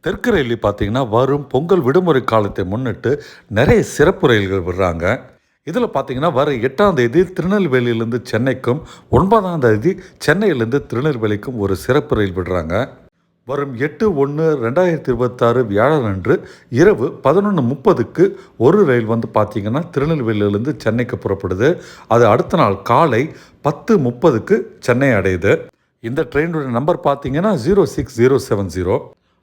தெற்கு ரயிலில் பார்த்தீங்கன்னா வரும் பொங்கல் விடுமுறை காலத்தை முன்னிட்டு நிறைய சிறப்பு ரயில்கள் விடுறாங்க. இதில் பார்த்தீங்கன்னா வர 8ஆம் தேதி திருநெல்வேலியிலேருந்து சென்னைக்கும், 9ஆம் தேதி சென்னையிலேருந்து திருநெல்வேலிக்கும் ஒரு சிறப்பு ரயில் விடுறாங்க. வரும் 8/1/2026 வியாழனன்று இரவு 11:30க்கு ஒரு ரயில் வந்து பார்த்தீங்கன்னா திருநெல்வேலியிலேருந்து சென்னைக்கு புறப்படுது. அது அடுத்த நாள் காலை 10:30க்கு சென்னை அடையுது. இந்த ட்ரெயினுடைய நம்பர் பார்த்தீங்கன்னா 06070.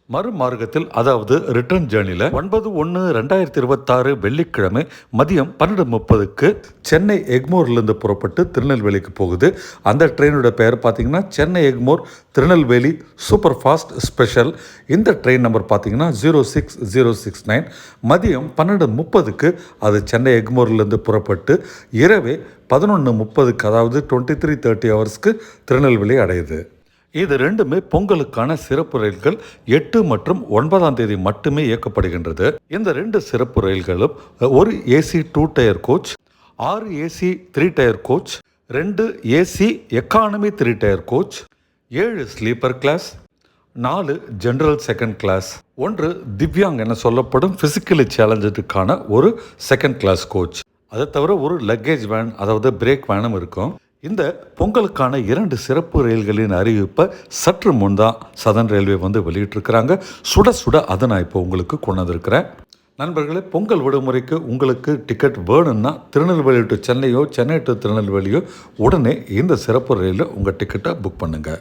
மறுமார்க்கத்தில் அதாவது ரிட்டர்ன் ஜேர்னியில் 9/1/2026 வெள்ளிக்கிழமை மதியம் 12:30க்கு சென்னை எக்மோர்லேருந்து புறப்பட்டு திருநெல்வேலிக்கு போகுது. அந்த ட்ரெயினோட பெயர் பார்த்தீங்கன்னா Chennai Egmore Tirunelveli super fast special. இந்த ட்ரெயின் நம்பர் பார்த்தீங்கன்னா 06069. மதியம் 12:30க்கு அது சென்னை எக்மோர்லேருந்து புறப்பட்டு இரவே 11:30க்கு அதாவது 23:30 ஹவர்ஸ்க்கு திருநெல்வேலி அடையுது. இது ரெண்டுமே பொங்கலுக்கான சிறப்பு ரயில்கள். 8 மற்றும் 9ஆம் தேதி மட்டுமே இயக்கப்படுகின்றது. இந்த 2 சிறப்பு ரயில்களும் ஒரு AC 2 tier coach, 6 AC 3 tier coach, 2 AC economy 3 tier coach, 7 sleeper class, 4 general second class, 1 divyang என சொல்லப்படும் பிசிக்கலி சேலஞ்சுக்கான ஒரு செகண்ட் கிளாஸ் கோச். அதை தவிர ஒரு லக்கேஜ் வேன் அதாவது பிரேக் வேனும் இருக்கும். இந்த பொங்கலுக்கான 2 சிறப்பு ரயில்களின் அறிவிப்பை சற்று முன் தான் சதர்ன் ரயில்வே வந்து வெளியிட்டிருக்கிறாங்க. சுட சுட அதை நான் இப்போ உங்களுக்கு கொண்டு வந்திருக்கிறேன். நண்பர்களே, பொங்கல் விடுமுறைக்கு உங்களுக்கு டிக்கெட் வேணும்னா திருநெல்வேலி டு சென்னையோ, சென்னை டு திருநெல்வேலியோ உடனே இந்த சிறப்பு ரயிலில் உங்கள் டிக்கெட்டை புக் பண்ணுங்கள்.